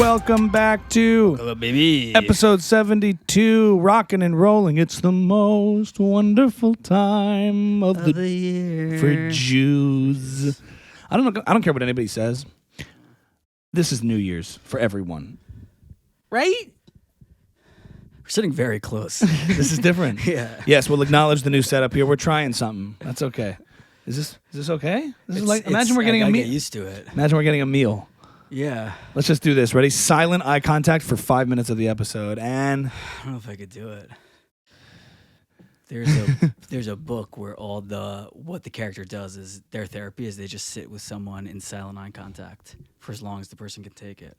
Welcome back to Hello, baby. episode 72, rocking and rolling. It's the most wonderful time of the year for Jews. I don't care what anybody says. This is New Year's for everyone, right? We're sitting very close. This is different. Yeah. Yes, we'll acknowledge the new setup here. We're trying something. That's okay. Is this okay? This is like imagine we're getting a meal. Get used to it. Imagine we're getting a meal. Yeah. Let's just do this. Ready? Silent eye contact for 5 minutes of the episode, and I don't know if I could do it. There's a book where what the character does is their therapy is they just sit with someone in silent eye contact for as long as the person can take it.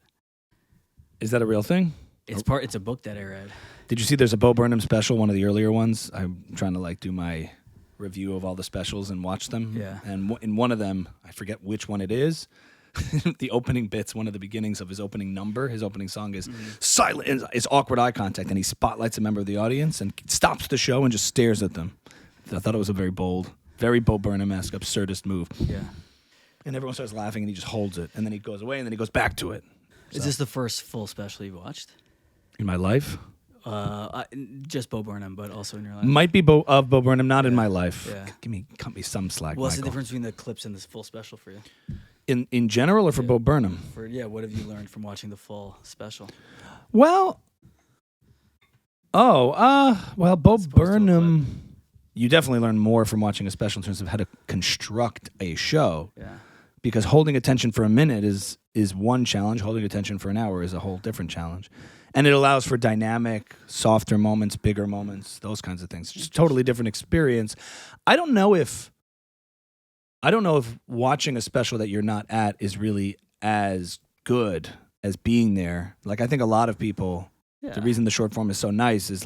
is that a real thing? It's a book that I read. Did you see there's a Bo Burnham special, one of the earlier ones? I'm trying to do my review of all the specials and watch them. Yeah. And in one of them, I forget which one it is. The opening bits, one of the beginnings of his opening number, his opening song is silent, is awkward eye contact, and he spotlights a member of the audience and stops the show and just stares at them. I thought it was a very bold, very Bo Burnham-esque, absurdist move. Yeah. And everyone starts laughing, and he just holds it, and then he goes away, and then he goes back to it. Is this the first full special you've watched? In my life? Just Bo Burnham, but also in your life. Might be Bo Burnham, not in my life. Yeah. Cut me some slack, What's the Michael. difference between the clips and this full special for you? In general or for Bo Burnham? What have you learned from watching the full special? Well, Bo Burnham, you definitely learn more from watching a special in terms of how to construct a show. Yeah. Because holding attention for a minute is one challenge. Holding attention for an hour is a whole different challenge. And it allows for dynamic, softer moments, bigger moments, those kinds of things. Just totally different experience. I don't know if watching a special that you're not at is really as good as being there. I think a lot of people, the reason the short form is so nice is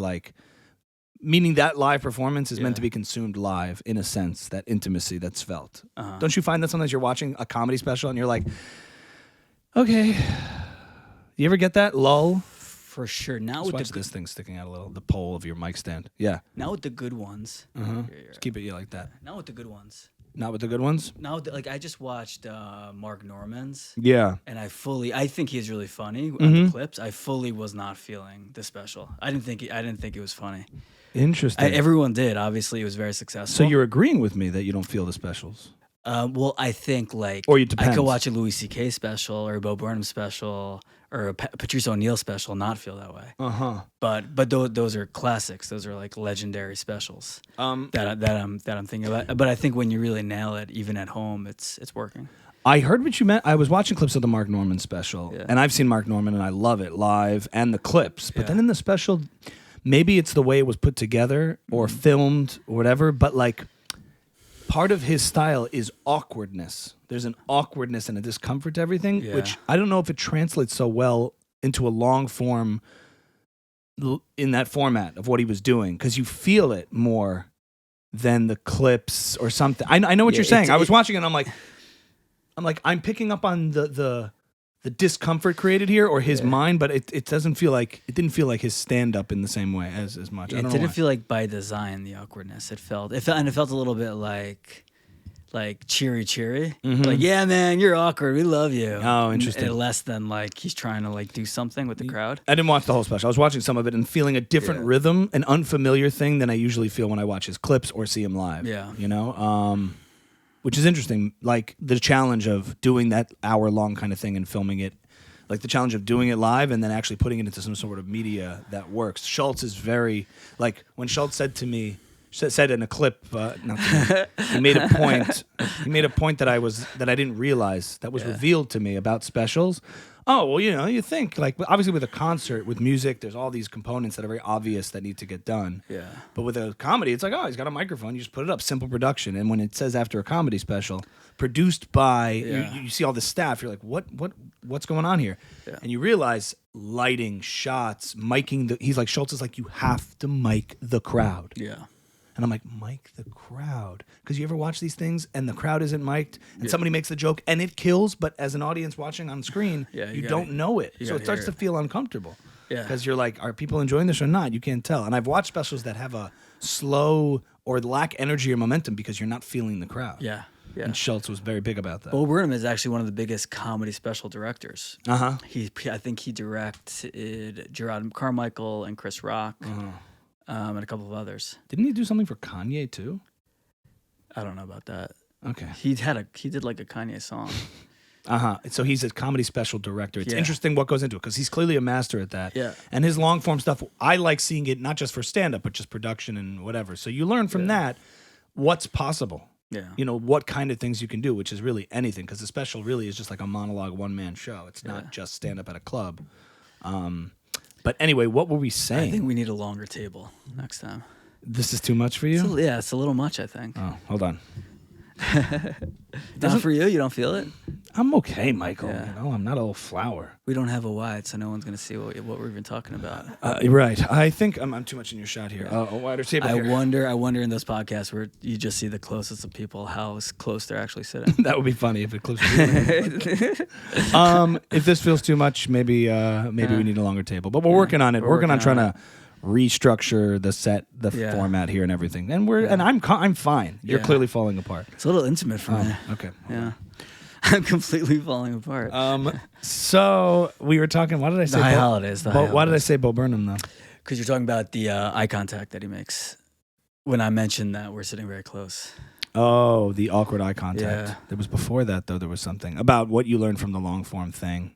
meaning that live performance is meant to be consumed live in a sense, that intimacy that's felt. Uh-huh. Don't you find that sometimes you're watching a comedy special and you're like, okay, you ever get that lull? For sure. Now Just with watch this thing sticking out a little, the pole of your mic stand. Yeah. Now with the good ones. Just keep it like that. Now with the good ones. Not with the good ones? Now, I just watched Mark Norman's. Yeah. And I think he's really funny on the clips. I fully was not feeling the special. I didn't think it was funny. Interesting. Everyone did. Obviously, it was very successful. So you're agreeing with me that you don't feel the specials? Well, I think or it I depends. could watch a Louis C.K. special or a Bo Burnham special or a Patrice O'Neal special, not feel that way. But those are classics. Those are legendary specials that I'm thinking about. But I think when you really nail it, even at home, it's working. I heard what you meant. I was watching clips of the Mark Norman special, and I've seen Mark Norman, and I love it live and the clips. But then in the special, maybe it's the way it was put together or filmed or whatever, but part of his style is awkwardness. There's an awkwardness and a discomfort to everything, which I don't know if it translates so well into a long form in that format of what he was doing, because you feel it more than the clips or something. I know what you're saying. I was watching it and I'm picking up on the discomfort created here or his mind, but it didn't feel like his stand-up in the same way as much. It didn't feel like by design, the awkwardness. It felt a little bit like cheery. Yeah, man, you're awkward. We love you. Oh, interesting. And less than he's trying to do something with the crowd. I didn't watch the whole special. I was watching some of it and feeling a different rhythm, an unfamiliar thing than I usually feel when I watch his clips or see him live. Yeah. You know? Which is interesting, the challenge of doing that hour-long kind of thing and filming it, the challenge of doing it live and then actually putting it into some sort of media that works. Schultz is very, when Schultz said to me, said in a clip, he made a point. He made a point that I didn't realize that was revealed to me about specials. Oh, well, you think obviously with a concert, with music, there's all these components that are very obvious that need to get done. Yeah. But with a comedy, it's he's got a microphone, you just put it up, simple production. And when it says after a comedy special, produced by, you see all the staff, you're like, what's going on here? Yeah. And you realize lighting, shots, miking, Schultz is you have to mic the crowd. Yeah. And I'm like, mic the crowd. Because you ever watch these things and the crowd isn't mic'd and somebody makes the joke and it kills, but as an audience watching on screen, you don't know it. So it starts to feel uncomfortable. Yeah. Because you're like, are people enjoying this or not? You can't tell. And I've watched specials that have a slow or lack energy or momentum because you're not feeling the crowd. Yeah. Yeah. And Schultz was very big about that. Bo Burnham is actually one of the biggest comedy special directors. Uh-huh. I think he directed Gerard Carmichael and Chris Rock, and a couple of others. Didn't he do something for Kanye too? I don't know about that. Okay. He did like a Kanye song. So he's a comedy special director. It's Yeah. interesting what goes into it because he's clearly a master at that. Yeah. And his long form stuff, I like seeing it not just for stand up, but just production and whatever. So you learn from that what's possible. Yeah. You know, what kind of things you can do, which is really anything, because the special really is just like a monologue one-man show. It's not just stand-up at a club. But anyway, what were we saying? I think we need a longer table next time. This is too much for you? It's a little much, I think. Oh, hold on. Not for you? You don't feel it? I'm okay, Michael. Yeah. You know, I'm not a old flower. We don't have a wide, so no one's going to see what we're even talking about. Right. I think I'm too much in your shot here. A wider table here. I wonder in those podcasts where you just see the closest of people, how close they're actually sitting. That would be funny if it close. If this feels too much, maybe we need a longer table. But we're working on it. We're working on trying to restructure the format here and everything. And I'm fine. You're clearly falling apart. It's a little intimate for me. Okay. Yeah. I'm completely falling apart. So we were talking. Why did I say the high holidays? Why did I say Bo Burnham though? Because you're talking about the eye contact that he makes when I mentioned that we're sitting very close. Oh, the awkward eye contact. Yeah. There was before that though. There was something about what you learned from the long form thing.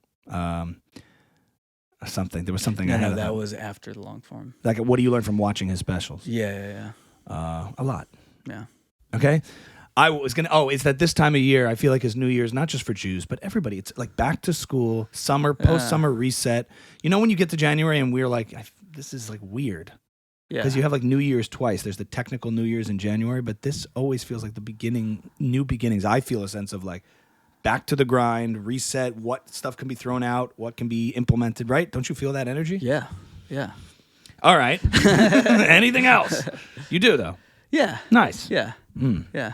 Something. There was something. No, that was after the long form. Like, what do you learn from watching his specials? Yeah. A lot. Yeah. Okay. It's that this time of year, I feel like is New Year's, not just for Jews, but everybody. It's like back to school, summer, post-summer reset. You know, when you get to January and we're like, this is like weird. Yeah. Because you have like New Year's twice. There's the technical New Year's in January, but this always feels like the beginning, new beginnings. I feel a sense of like back to the grind, reset, what stuff can be thrown out, what can be implemented, right? Don't you feel that energy? Yeah. Yeah. All right. Anything else? You do, though. Yeah. Nice. Yeah. Yeah.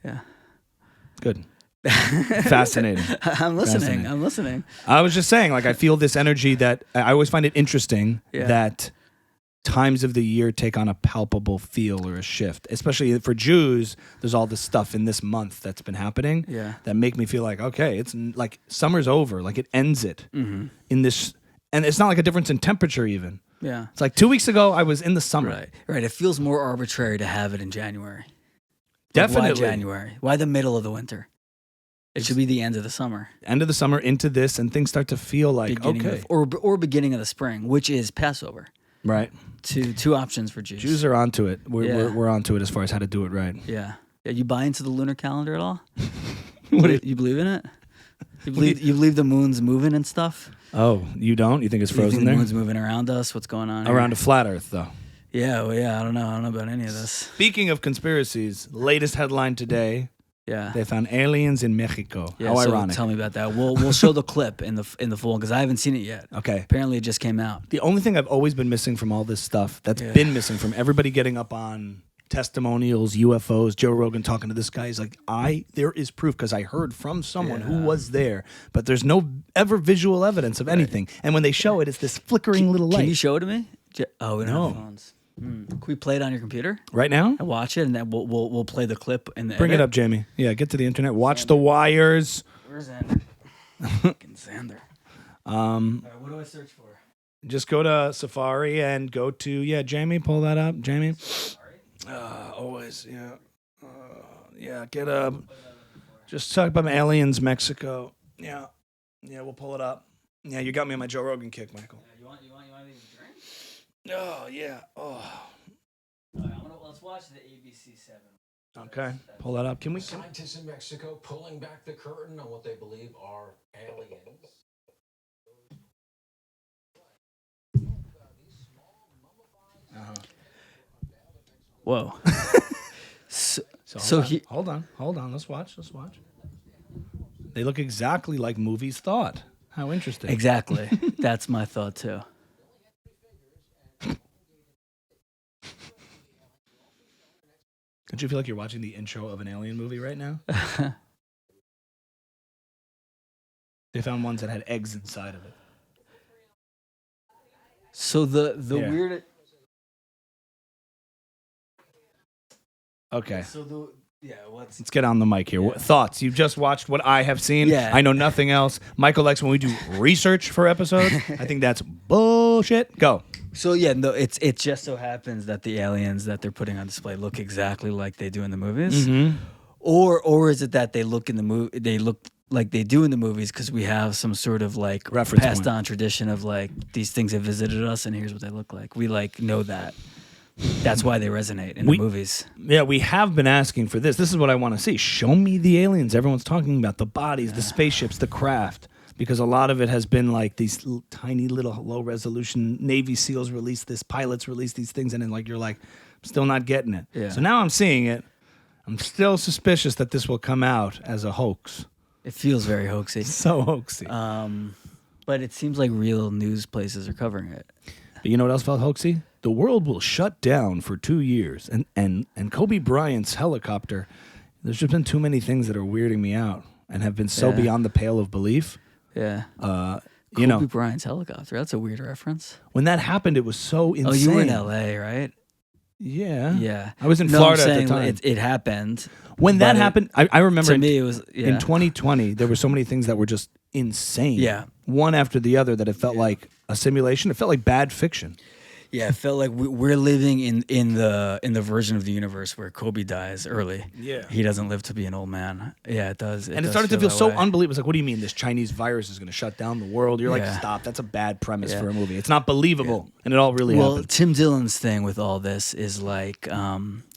Yeah. Good. Fascinating. I'm listening. I was just saying, like, I feel this energy that I always find it interesting that times of the year take on a palpable feel or a shift. Especially for Jews, there's all this stuff in this month that's been happening that make me feel like, okay, it's like summer's over. Like it ends it in this. And it's not like a difference in temperature even. Yeah. It's like 2 weeks ago, I was in the summer. Right. It feels more arbitrary to have it in January. Definitely. Why January? Why the middle of the winter? It should be the end of the summer. End of the summer into this, and things start to feel like, beginning or beginning of the spring, which is Passover. Right. Two options for Jews. Jews are onto it. We're onto it as far as how to do it right. Yeah. You buy into the lunar calendar at all? You believe in it? You believe the moon's moving and stuff? Oh, you don't? You think it's frozen the there? The moon's moving around us. What's going on around here? a flat Earth, though. Yeah. Well, yeah. I don't know about any of this. Speaking of conspiracies, latest headline today. Yeah. They found aliens in Mexico. Yeah, How ironic. Tell me about that. We'll show the clip in the full because I haven't seen it yet. Okay. Apparently, it just came out. The only thing I've always been missing from all this stuff that's been missing from everybody getting up on testimonials, UFOs, Joe Rogan talking to this guy. He's like, there is proof because I heard from someone who was there, but there's no ever visual evidence of anything. And when they show it, it's this flickering little light. Can you show it to me? Oh, we don't have phones. Can we play it on your computer right now? I watch it, and then we'll play the clip in the. Bring it up, Jamie. Yeah, get to the internet. Watch The Wires. Where's Xander? Fucking Xander. All right, what do I search for? Just go to Safari and go to Jamie. Pull that up, Jamie. Always, get up. Just talk about aliens, Mexico. Yeah, we'll pull it up. Yeah, you got me on my Joe Rogan kick, Michael. You want anything to drink? Oh yeah. Oh. All right, let's watch the ABC 7. Okay, pull that up. Can we? Scientists in Mexico pulling back the curtain on what they believe are aliens. Whoa. Hold on. Let's watch. They look exactly like movies thought. How interesting. Exactly. That's my thought too. Don't you feel like you're watching the intro of an alien movie right now? They found ones that had eggs inside of it. So the weird. Okay. So Yeah, Let's get on the mic here. What thoughts? You've just watched what I have seen. Yeah. I know nothing else. Michael likes when we do research for episodes. I think that's bullshit. Go. So yeah, no, it just so happens that the aliens that they're putting on display look exactly like they do in the movies, or is it that they look in the movie? They look like they do in the movies because we have some sort of like Reference passed point. on tradition of like these things have visited us and here's what they look like. We like know that. That's why they resonate in the movies. Yeah, we have been asking for this. This is what I want to see. Show me the aliens everyone's talking about, the bodies, the spaceships, the craft. Because a lot of it has been like these tiny little low-resolution Navy SEALs release this, pilots release these things, and then like you're like, I'm still not getting it. Yeah. So now I'm seeing it. I'm still suspicious that this will come out as a hoax. It feels very hoaxy. So hoaxy. But it seems like real news places are covering it. But you know what else felt hoaxy? The world will shut down for 2 years. And Kobe Bryant's helicopter, there's just been too many things that are weirding me out and have been so beyond the pale of belief. Yeah. Kobe Bryant's helicopter. That's a weird reference. When that happened, it was so insane. Oh, you were in LA, right? Yeah. Yeah. I was in No, Florida I'm at saying the time. It happened. When that but happened, I remember to me it was in 2020, there were so many things that were just insane. Yeah. One after the other that it felt like a simulation. It felt like bad fiction. Yeah, it felt like we're living in the version of the universe where Kobe dies early. Yeah. He doesn't live to be an old man. Yeah, it does. And it started to feel so unbelievable. It's like, what do you mean this Chinese virus is going to shut down the world? You're like, stop. That's a bad premise for a movie. It's not believable. And it all really happened. Tim Dillon's thing with all this is like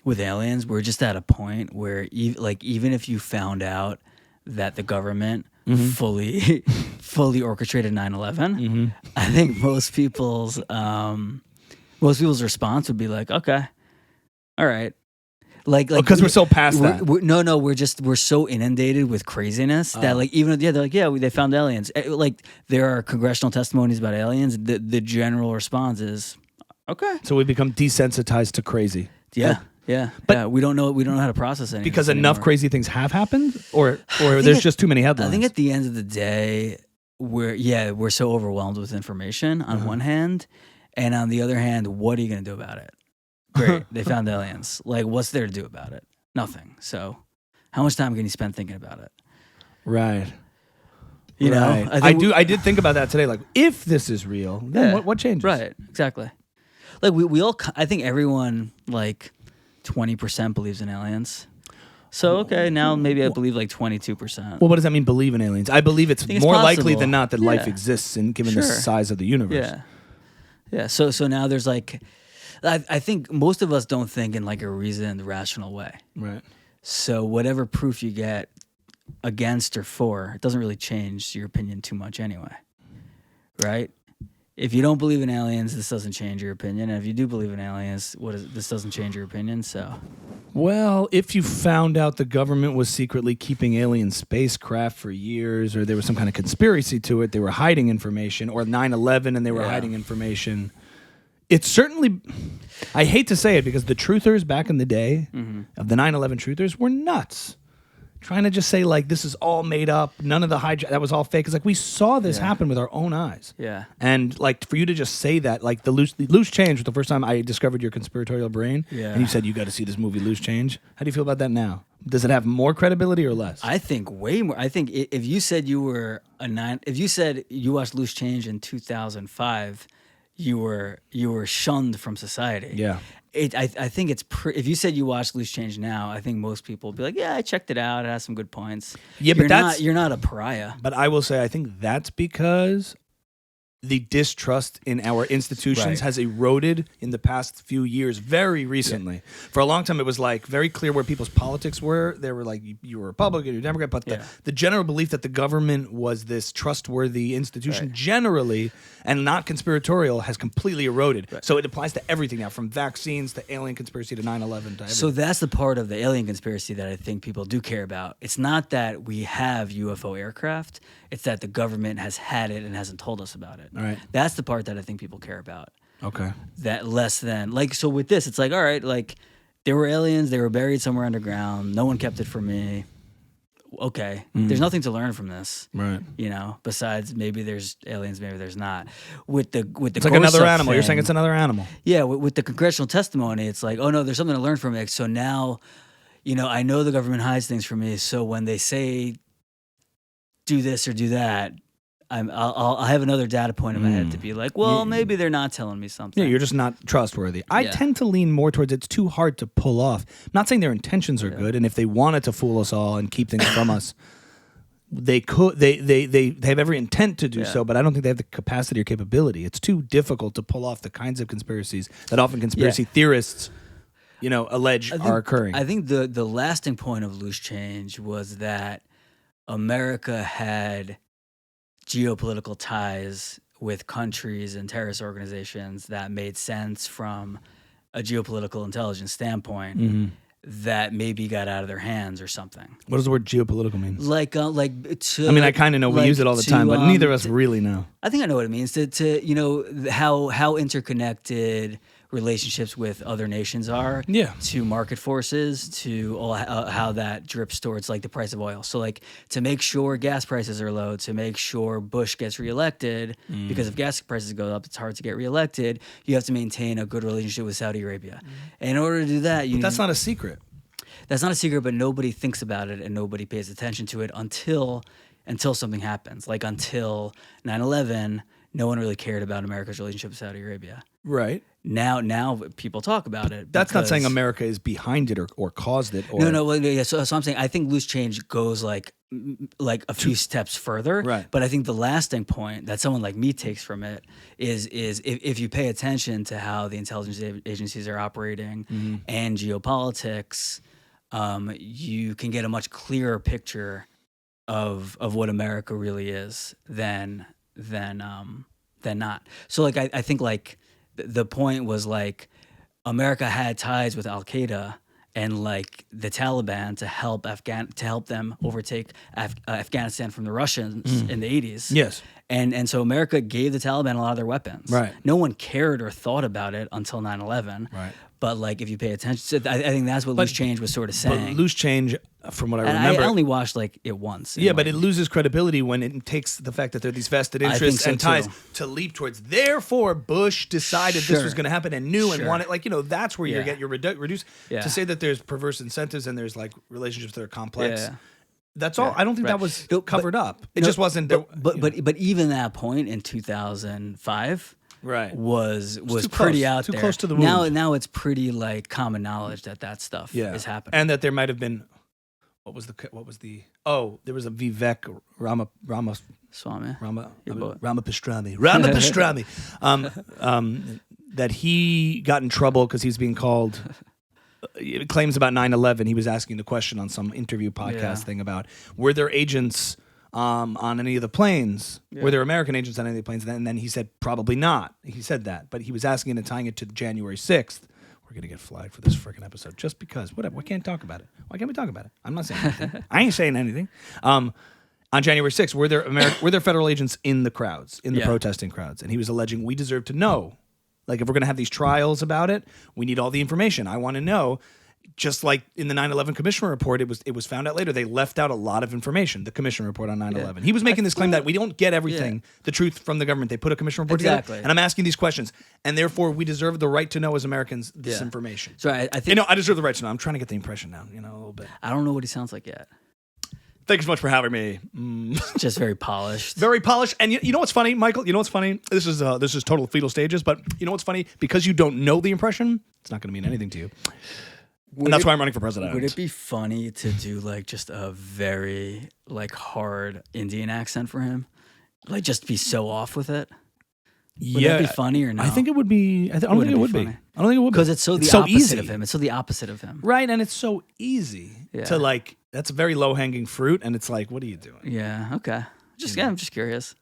with aliens, we're just at a point where even if you found out that the government fully orchestrated 9/11, I think most people's response would be like, okay, all right. Like because we're so past that. We're so inundated with craziness that like even they're like, they found aliens. Like there are congressional testimonies about aliens. The general response is, okay. So we become desensitized to crazy. But we don't know how to process anything because enough crazy things have happened, or there's just too many headlines. I think at the end of the day, we're so overwhelmed with information on one hand. And on the other hand, what are you going to do about it? Great, they found aliens. Like, what's there to do about it? Nothing. So, how much time can you spend thinking about it? Right. You know, I did think about that today. Like, if this is real, then what changes? Right. Exactly. Like we all. I think everyone like 20% believes in aliens. So okay, now maybe I believe like 22%. Well, what does that mean? Believe in aliens? I believe it's more likely than not that life Yeah. exists, and given the size of the universe. Yeah. Yeah, so now there's like, I think most of us don't think in like a reasoned, rational way. Right. So whatever proof you get against or for, it doesn't really change your opinion too much anyway, right? If you don't believe in aliens, this doesn't change your opinion. And if you do believe in aliens, this doesn't change your opinion. So, well, if you found out the government was secretly keeping alien spacecraft for years, or there was some kind of conspiracy to it, they were hiding information, or 9/11 and they were hiding information, it's certainly, I hate to say it because the truthers back in the day of the 9/11 truthers were nuts. Trying to just say, like, this is all made up. None of the that was all fake. It's like, we saw this happen with our own eyes. Yeah. And, like, for you to just say that, like, the loose change was the first time I discovered your conspiratorial brain. Yeah. And you said, you got to see this movie, Loose Change. How do you feel about that now? Does it have more credibility or less? I think way more. I think if you said you were if you said you watched Loose Change in 2005, you were shunned from society. Yeah. I think it's if you said you watched Loose Change now, I think most people would be like, yeah, I checked it out. It has some good points. Yeah, but you're not a pariah. But I will say, I think that's because the distrust in our institutions has eroded in the past few years, very recently. For a long time, it was like very clear where people's politics were. They were like, you were Republican, you're Democrat, but the general belief that the government was this trustworthy institution generally and not conspiratorial has completely eroded. Right. So it applies to everything now, from vaccines to alien conspiracy to 9/11 to everything. So that's the part of the alien conspiracy that I think people do care about. It's not that we have UFO aircraft. It's that the government has had it and hasn't told us about it. All right. That's the part that I think people care about. Okay. That less than, like, so with this, it's like, all right, like, there were aliens, they were buried somewhere underground, no one kept it from me. Okay, there's nothing to learn from this, right? You know, besides maybe there's aliens, maybe there's not. With the it's like another animal. You're saying it's another animal. Yeah, with the congressional testimony, it's like, oh no, there's something to learn from it. So now, I know the government hides things from me, so when they say do this or do that, I'll have another data point in my head to be like, well, maybe they're not telling me something. Yeah, you're just not trustworthy. I tend to lean more towards it's too hard to pull off. I'm not saying their intentions are good, and if they wanted to fool us all and keep things from us, they could. They have every intent to do so, but I don't think they have the capacity or capability. It's too difficult to pull off the kinds of conspiracies that often conspiracy theorists, allege are occurring. I think the lasting point of Loose Change was that America had geopolitical ties with countries and terrorist organizations that made sense from a geopolitical intelligence standpoint that maybe got out of their hands or something. What does the word geopolitical mean? I kind of know we use it all the time, but neither of us really know. I think I know what it means to how interconnected relationships with other nations are to market forces, to how that drips towards like the price of oil. So like to make sure gas prices are low, to make sure Bush gets reelected, because if gas prices go up, it's hard to get reelected. You have to maintain a good relationship with Saudi Arabia. And in order to do that, that's not a secret. That's not a secret, but nobody thinks about it and nobody pays attention to it until something happens. Like until 9/11, no one really cared about America's relationship with Saudi Arabia. Right. Now people talk about it. That's not saying America is behind it or caused it. Or No. Well, yeah. So I'm saying I think Loose Change goes like a few steps further. Right. But I think the lasting point that someone like me takes from it is if you pay attention to how the intelligence agencies are operating and geopolitics, you can get a much clearer picture of what America really is than not. So like I think like the point was like America had ties with Al Qaeda and like the Taliban to help them overtake Afghanistan from the Russians in the 80s. Yes. And so America gave the Taliban a lot of their weapons. Right. No one cared or thought about it until 9/11. Right. But like if you pay attention, I think that's what Loose Change was sort of saying. But Loose Change, from what I and remember, I only watched like it once. Yeah, but it loses credibility when it takes the fact that there are these vested interests and ties to leap towards. Therefore, Bush decided this was going to happen and knew and wanted. That's where you get your reduced to say that there's perverse incentives and there's like relationships that are complex. Yeah. That's all. I don't think that was covered up. It just wasn't. But even that point in 2005. Right. Was too pretty close, out too there. Close to the wound. Now it's pretty like common knowledge that stuff is happening. And that there might have been there was a Vivek Swami. Ramapastrami that he got in trouble because he's being called claims about 9/11. He was asking the question on some interview podcast thing about were there agents on any of the planes? Were there American agents on any of the planes? And then he said probably not. He said that, but he was asking and tying it to January 6th. We're going to get flagged for this freaking episode just because. Whatever. We can't talk about it. Why can't we talk about it? I'm not saying anything. I ain't saying anything. On January 6th, were there federal agents in the crowds, in the protesting crowds? And he was alleging we deserve to know. Like if we're going to have these trials about it, we need all the information. I want to know. Just like in the 9/11 Commission report, it was found out later they left out a lot of information. The Commission report on 9/11. He was making this claim that we don't get everything, the truth from the government. They put a Commission report together, and I'm asking these questions, and therefore we deserve the right to know as Americans this information. So I think I deserve the right to know. I'm trying to get the impression down, a little bit. I don't know what he sounds like yet. Thank you so much for having me. Just very polished. Very polished. And you know what's funny, Michael? You know what's funny? This is total fetal stages, but you know what's funny? Because you don't know the impression, it's not going to mean anything to you. And that's why I'm running for president. Would it be funny to do like just a very like hard Indian accent for him? Like just be so off with it? Would that be funny or not? I think it would be. I don't think it would be. I don't think it would be. Because it's so opposite easy of him. It's so the opposite of him. Right, and it's so easy to like, that's a very low-hanging fruit, and it's like, what are you doing? Yeah, okay. I'm just curious.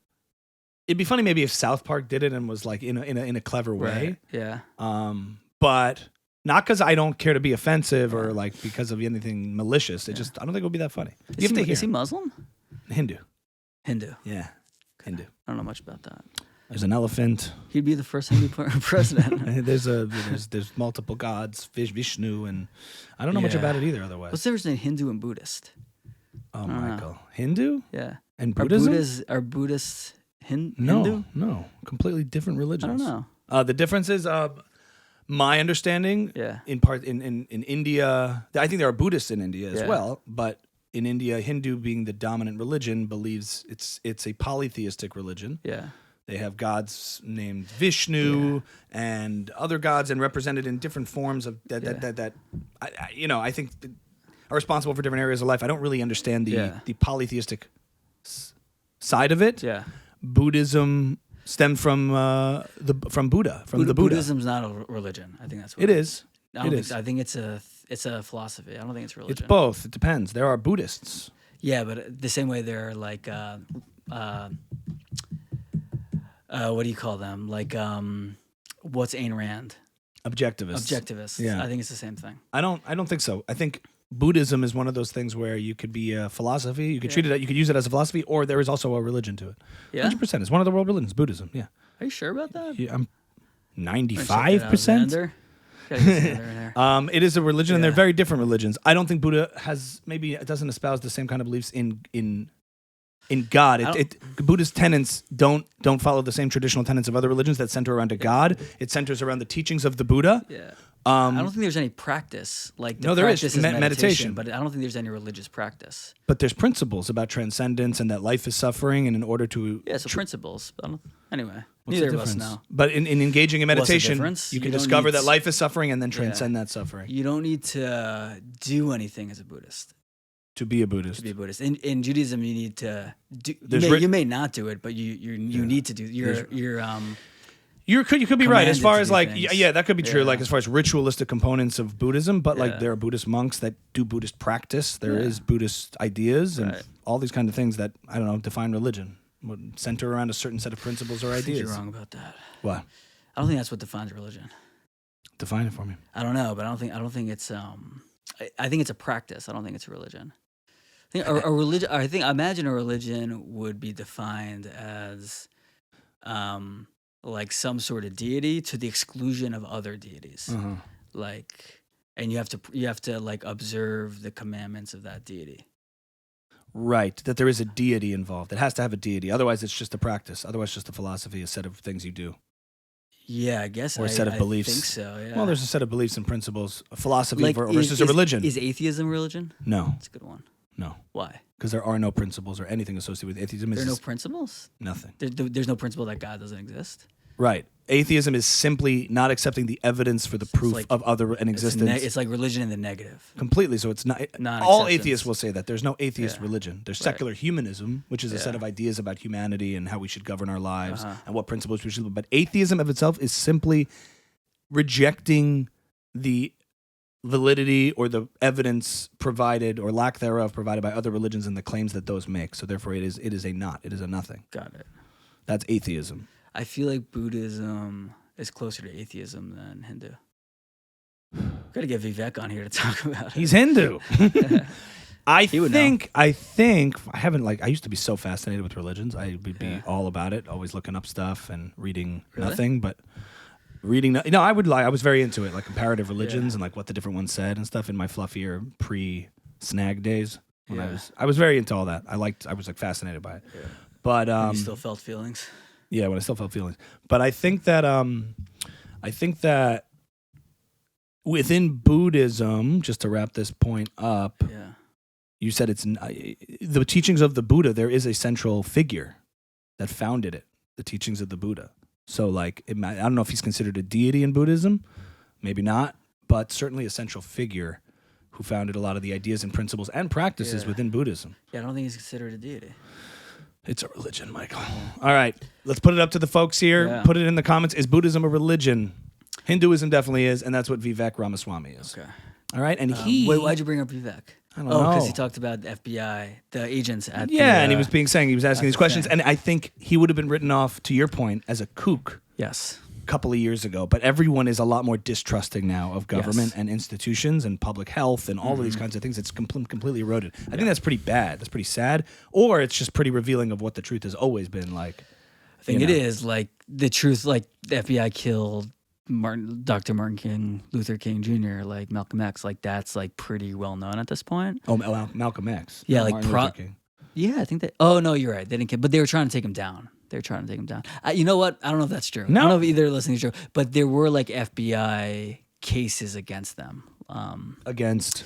It'd be funny maybe if South Park did it and was like in a clever way. Right. Yeah. But not because I don't care to be offensive or like because of anything malicious. I don't think it would be that funny. Is he Muslim? Hindu. Okay. Yeah. Hindu. I don't know much about that. There's an elephant. He'd be the first Hindu president. there's multiple gods, Vishnu, and I don't know much about it either. Otherwise, what's the difference between Hindu and Buddhist? Oh, Michael, Hindu? Yeah, and Buddhism. Are Buddhists Hindu? No, completely different religions. I don't know. The difference is My understanding, Yeah. in part in India, I think there are Buddhists in India as Yeah. well, but in India, Hindu being the dominant religion believes it's a polytheistic religion. Yeah. They have gods named Vishnu and other gods, and represented in different forms of that I think are responsible for different areas of life. I don't really understand the polytheistic side of it. Yeah. Buddhism stemmed from the Buddha. Buddhism's not a religion. I think that's what It is. I think it's a philosophy. I don't think it's religion. It's both. It depends. There are Buddhists. Yeah, but the same way there are like what do you call them? Like what's Ayn Rand? Objectivists. Yeah. I think it's the same thing. I don't think so. I think Buddhism is one of those things where you could be a philosophy. You could treat it. You could use it as a philosophy, or there is also a religion to it. Yeah, 100%. It's one of the world religions. Buddhism. Yeah. Are you sure about that? Yeah, I'm 95%. It is a religion, and they're very different religions. I don't think Buddha doesn't espouse the same kind of beliefs in God. Buddha's tenets don't follow the same traditional tenets of other religions that center around a God. It centers around the teachings of the Buddha. Yeah. I don't think there's any practice. Like there is meditation, but I don't think there's any religious practice. But there's principles about transcendence and that life is suffering, and in order to principles. Anyway, what's neither the of us difference? know. But in engaging in meditation, you can discover that life is suffering and then transcend that suffering. You don't need to do anything as a Buddhist. To be a Buddhist. In Judaism, you need to do. You may not do it, but you need to do. You could be right as far as like things. That could be true. Like as far as ritualistic components of Buddhism, but like there are Buddhist monks that do Buddhist practice. There is Buddhist ideas and all these kind of things that define religion, center around a certain set of principles or ideas. I think you're wrong about that. What? I don't think that's what defines religion. Define it for me. I don't know, but I don't think it's I think it's a practice. I don't think it's a religion. I think a religion. Imagine a religion would be defined as like some sort of deity to the exclusion of other deities. Uh-huh. And you have to like observe the commandments of that deity. Right, that there is a deity involved. It has to have a deity. Otherwise, it's just a practice. Otherwise, it's just a philosophy, a set of things you do. Yeah, I guess. Or a set of beliefs. I think so, yeah. Well, there's a set of beliefs and principles. A philosophy versus a religion. Is atheism religion? No. That's a good one. No. Why? Because there are no principles or anything associated with atheism. There are no principles? Nothing. There's no principle that God doesn't exist? Right. Atheism is simply not accepting the evidence for the proof of other an existence. It's like religion in the negative. Completely. So it's not. All atheists will say that. There's no atheist religion. There's secular humanism, which is a set of ideas about humanity and how we should govern our lives and what principles we should live. But atheism of itself is simply rejecting the validity or the evidence provided or lack thereof provided by other religions and the claims that those make. So therefore, it is a nothing. Got it. That's atheism. I feel like Buddhism is closer to atheism than Hindu. Got to get Vivek on here to talk about it. He's Hindu. I think I used to be so fascinated with religions. I would be all about it, always looking up stuff and reading nothing, but I was very into it, like comparative religions and like what the different ones said and stuff in my fluffier pre-snag days when I was very into all that. I was like fascinated by it. Yeah. But you still felt feelings? Yeah, when I still felt feelings. But I think that within Buddhism, just to wrap this point up, you said it's the teachings of the Buddha. There is a central figure that founded it. The teachings of the Buddha. So, like, I don't know if he's considered a deity in Buddhism, maybe not, but certainly a central figure who founded a lot of the ideas and principles and practices within Buddhism. Yeah, I don't think he's considered a deity. It's a religion, Michael. All right, let's put it up to the folks here. Yeah. Put it in the comments. Is Buddhism a religion? Hinduism definitely is, and that's what Vivek Ramaswamy is. Okay. All right, and wait, why'd you bring up Vivek? I don't know. Because he talked about the FBI, the agents at and he was asking these questions, and I think he would have been written off, to your point, as a kook. Yes. A couple of years ago, but everyone is a lot more distrusting now of government and institutions and public health and all of these kinds of things. It's completely eroded. I think that's pretty bad. That's pretty sad. Or it's just pretty revealing of what the truth has always been like. I think it is like the truth. Like the FBI killed Dr. Martin Luther King Jr., like Malcolm X. Like that's like pretty well known at this point. Oh, Malcolm X. Yeah, like King. Yeah, I think that. Oh no, you're right. They didn't kill, but they were trying to take him down. They're trying to take him down. You know what? I don't know if that's true. No. I don't know if either listening is true, but there were like FBI cases against them. Against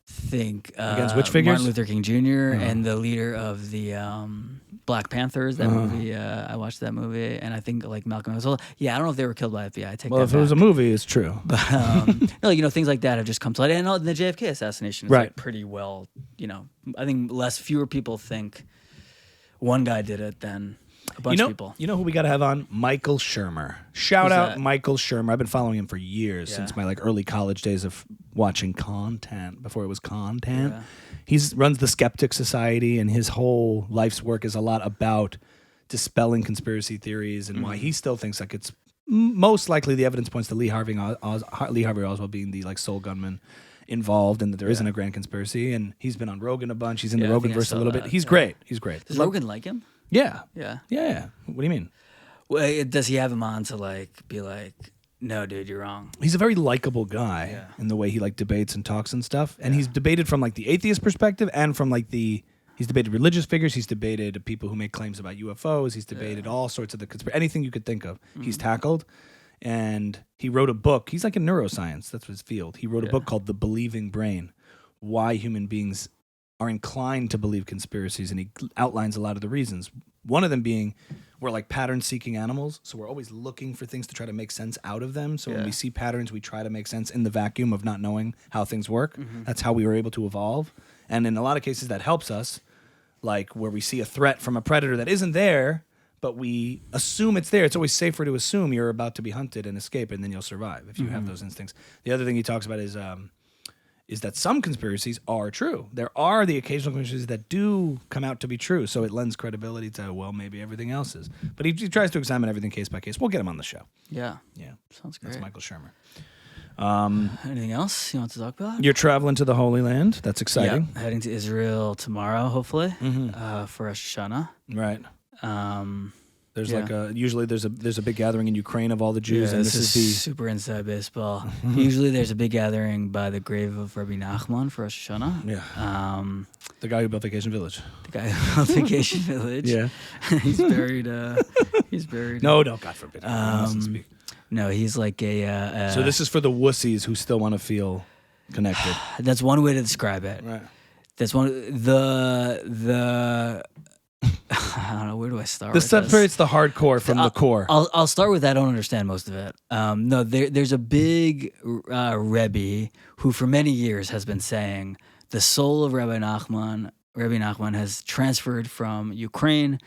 Against which figures? Martin Luther King Jr. and the leader of the Black Panthers. That movie, I watched that movie, and I think like Malcolm X. Yeah, I don't know if they were killed by FBI. I take Well, that if it was a back. movie, it's true. But no, things like that have just come to light, and the JFK assassination is Right. like pretty well. I think fewer people think one guy did it than a bunch of people. You know who we got to have on? Michael Shermer. Shout Who's out that? Michael Shermer. I've been following him for years, since my like early college days of watching content before it was content. Yeah. He runs the Skeptic Society, and his whole life's work is a lot about dispelling conspiracy theories and why he still thinks like it's most likely the evidence points to Lee Harvey Oswald being the like sole gunman involved, and that there not a grand conspiracy. And he's been on Rogan a bunch. He's in the I think I Roganverse a saw little that, bit. He's yeah. great. He's great. Does Rogan like him? Yeah. Yeah. Yeah. What do you mean? Well, does he have him on to like be like, no, dude, you're wrong? He's a very likable guy in the way he like debates and talks and stuff. And he's debated from like the atheist perspective and from like he's debated religious figures. He's debated people who make claims about UFOs. He's debated all sorts of anything you could think of. He's tackled. And he wrote a book. He's like in neuroscience. That's his field. He wrote a book called The Believing Brain, Why Human Beings Are Inclined to Believe Conspiracies. And he outlines a lot of the reasons. One of them being we're like pattern-seeking animals, so we're always looking for things to try to make sense out of them. So when we see patterns, we try to make sense in the vacuum of not knowing how things work. That's how we were able to evolve. And in a lot of cases, that helps us, like where we see a threat from a predator that isn't there, but we assume it's there. It's always safer to assume you're about to be hunted and escape, and then you'll survive if you have those instincts. The other thing he talks about is that some conspiracies are true. There are the occasional conspiracies that do come out to be true, so it lends credibility to, well, maybe everything else is. But he tries to examine everything case by case. We'll get him on the show. Yeah. Yeah. Sounds great. That's Michael Shermer. Anything else you want to talk about? You're traveling to the Holy Land. That's exciting. Yeah, heading to Israel tomorrow, hopefully, for Rosh Hashanah. Right. There's Yeah. like usually there's a big gathering in Ukraine of all the Jews, and this is super inside baseball. Usually there's a big gathering by the grave of Rabbi Nachman for Rosh Hashanah. Yeah. The guy who built Vacation Village. The guy who built Vacation Village. Yeah. He's buried. He's buried. No, God forbid. I mustn't speak. No, he's like a. So this is for the wussies who still want to feel connected. That's one way to describe it. Right. That's one. The. I don't know, where do I start? This separates the hardcore from the core. I'll start with I don't understand most of it. No, there's a big Rebbe who for many years has been saying the soul of Rabbi Nachman has transferred from Ukraine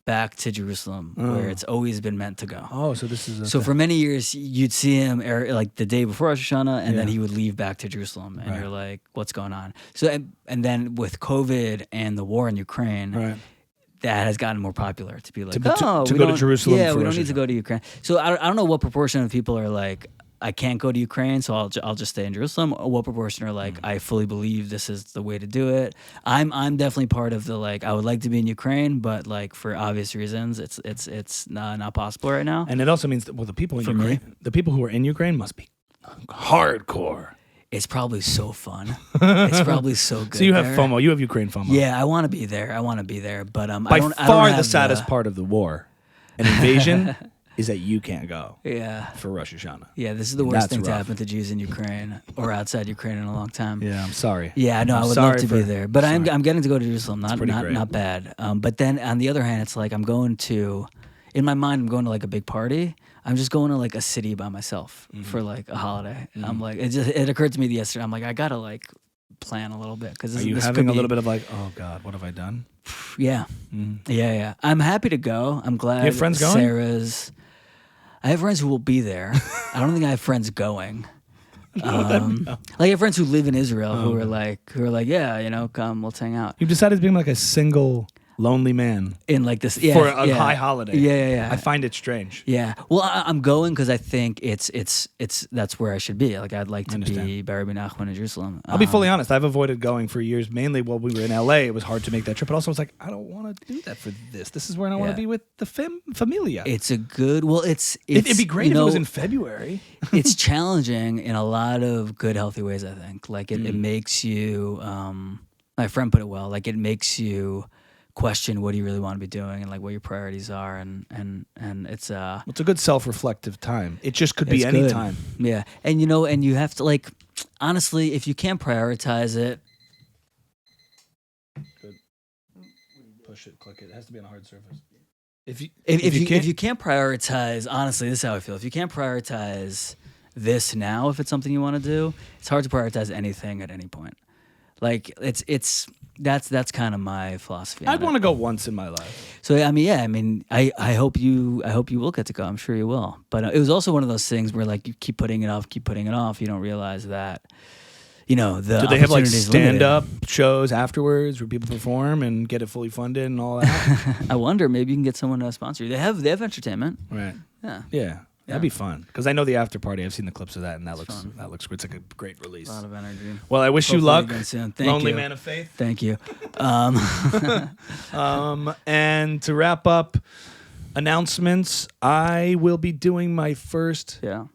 back to Jerusalem, where it's always been meant to go. Oh, so this is So for many years, you'd see him like the day before Rosh Hashanah, and then he would leave back to Jerusalem, and you're like, what's going on? So and then with COVID and the war in Ukraine, that has gotten more popular to be like, to go to Jerusalem. Yeah, for we don't Rosh need to go to Ukraine. So I don't know what proportion of people are like, I can't go to Ukraine, so I'll just stay in Jerusalem. Or what proportion are like, I fully believe this is the way to do it. I'm definitely part of the like, I would like to be in Ukraine, but like for obvious reasons, it's not possible right now. And it also means that, well, the people in For me? Ukraine, the people who are in Ukraine must be hardcore. It's probably so fun. It's probably so good. So you have there. FOMO. You have Ukraine FOMO. Yeah, I want to be there. But By I don't far have the saddest part of the war, an invasion, is that you can't go. Yeah. For Rosh Hashanah. Yeah, this is the worst That's thing to rough. happen to Jews in Ukraine or outside Ukraine in a long time. Yeah, I'm sorry. Yeah, no, I would love to be there, but I'm getting to go to Jerusalem. Not bad. But then on the other hand, it's like I'm going to, in my mind, I'm going to like a big party. I'm just going to like a city by myself for like a holiday. I'm like, it occurred to me yesterday. I'm like, I gotta like plan a little bit because Are you having a little bit of like, oh God, what have I done? Yeah, yeah. I'm happy to go. I'm glad. You have friends going? I have friends who will be there. I don't think I have friends going. Like I have friends who live in Israel who are like, yeah, come, let's hang out. You've decided to become like a single lonely man In like this, for a high holiday. Yeah. I find it strange. Yeah. Well, I'm going because I think it's that's where I should be. Like I'd like to be by Rabbi Nachman in Jerusalem. I'll be fully honest. I've avoided going for years, mainly while we were in LA. It was hard to make that trip, but also I was like, I don't want to do that for this. This is where I want to be with the familia. It's a good. Well, it'd be great if it was in February. It's challenging in a lot of good, healthy ways. I think. Like it makes you. My friend put it well. Like it makes you question what do you really want to be doing and like what your priorities are, and it's It's a good self-reflective time. It just could be it's any good. time. Yeah, and you know, and you have to like honestly, if you can't prioritize it, Good. Push it, click it. It has to be on a hard surface. If you can't prioritize, honestly, this is how I feel. If you can't prioritize this now, if it's something you want to do, it's hard to prioritize anything at any point. Like that's kind of my philosophy. I'd want to go once in my life. So I hope you will get to go. I'm sure you will. But it was also one of those things where like you keep putting it off. You don't realize that, you know, the Do they have like opportunity's stand-up shows afterwards where people perform and get it fully funded and all that? limited. I wonder, maybe you can get someone to sponsor you. They have entertainment. Right. Yeah. Yeah. That'd be fun because I know the after party. I've seen the clips of that, and that looks great. It's like a great release. A lot of energy. Well, I wish you Hopefully luck, again soon. Thank lonely you. man of faith. Thank you. And to wrap up, announcements. I will be doing my first Yeah.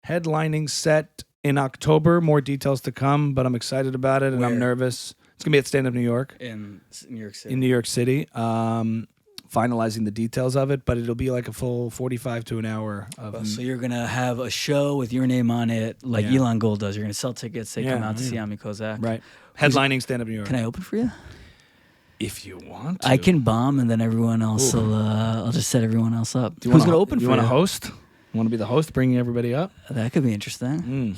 headlining set in October. More details to come, but I'm excited about it, and Where? I'm nervous. It's gonna be at Stand Up New York In New York City. in New York City. Finalizing the details of it, but it'll be like a full 45 to an hour of. So you're gonna have a show with your name on it, like Yeah. Elon Gold does. You're gonna sell tickets. They come out to see Ami Kozak. Right. Headlining Stand Up New York. Can I open for you? If you want to. I can bomb, and then everyone else will. I'll just set everyone else up. Do you Who's wanna- gonna open you for want you? to host? You want to be the host, bringing everybody up? That could be interesting.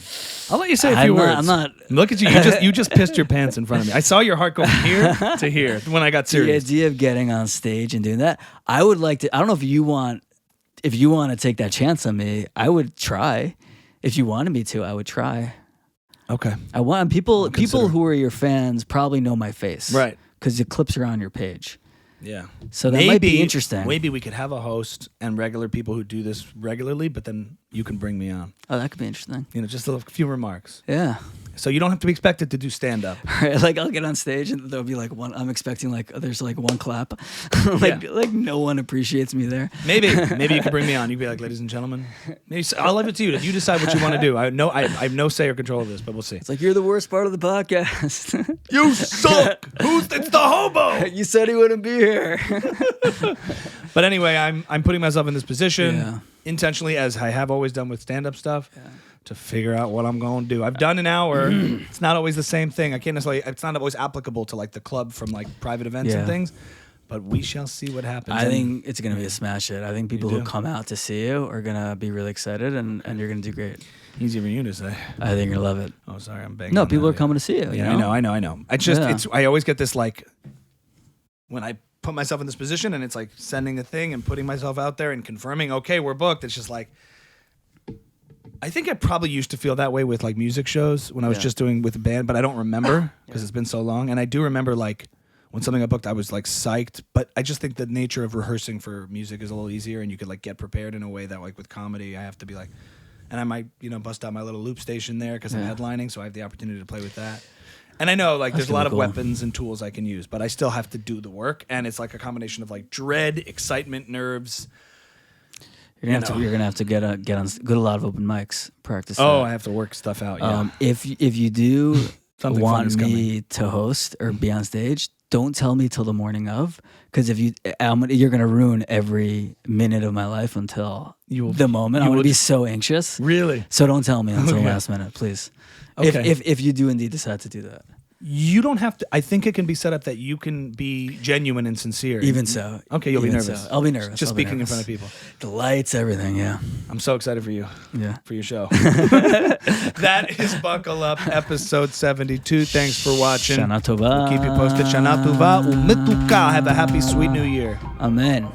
I'll let you say a few words. I'm not. Look at you. You just pissed your pants in front of me. I saw your heart go from here to here when I got The serious. idea of getting on stage and doing that, I would like to. I don't know if you want to take that chance on me. I would try. If you wanted me to, I would try. Okay. I want people consider. who are your fans probably know my face, Right. Because the clips are on your page. Yeah. So that might be interesting. Maybe we could have a host and regular people who do this regularly, but then you can bring me on. Oh, that could be interesting. You know, just a few remarks. Yeah. So you don't have to be expected to do stand up. Right, like I'll get on stage and there'll be like one. I'm expecting like there's like one clap, like no one appreciates me there. Maybe you could bring me on. You'd be like, ladies and gentlemen. Maybe, I'll leave it to you. If you decide what you want to do, I have no say or control of this, but we'll see. It's like you're the worst part of the podcast. You suck. It's the hobo? You said he wouldn't be here. But anyway, I'm putting myself in this position intentionally, as I have always done with stand up stuff. To figure out what I'm going to do. I've done an hour. It's not always the same thing. I can't necessarily. It's not always applicable to like the club from like private events and things. But we shall see what happens. I think it's gonna be a smash hit. I think people who do? come out to see you are gonna be really excited, and you're gonna do great. Easy for you to say. I think you're gonna love it. Oh, sorry, I'm banging. No, on people that, are coming to see you. Yeah, you know? I know. I just Yeah. I always get this like when I put myself in this position and it's like sending a thing and putting myself out there and confirming, okay, we're booked. It's just like. I think I probably used to feel that way with like music shows when I was just doing with a band, but I don't remember because it's been so long. And I do remember like when something got booked, I was like psyched. But I just think the nature of rehearsing for music is a little easier, and you could like get prepared in a way that like with comedy, I have to be like, and I might bust out my little loop station there because I'm headlining, so I have the opportunity to play with that. And I know like there's a lot of weapons and tools I can use, but I still have to do the work, and it's like a combination of like dread, excitement, nerves. You're gonna have to get on go to a lot of open mics, practice. Oh, that. I have to work stuff out. Yeah. If you do Something want fun is me to host or be on stage, don't tell me till the morning of, because if you're gonna ruin every minute of my life until the moment. I'm gonna be so anxious. Really? So don't tell me until the last minute, please. Okay. If you do indeed decide to do that. You don't have to. I think it can be set up that you can be genuine and sincere. Even so. Okay, you'll be Even nervous. so. I'll be nervous. Just I'll be speaking in nervous. front of people. The lights, everything, yeah. I'm so excited for you. Yeah. For your show. That is Buckle Up, episode 72. Thanks for watching. Shanah Tovah. We'll keep you posted. Shanah Tovah u'mituka. Have a happy, sweet new year. Amen.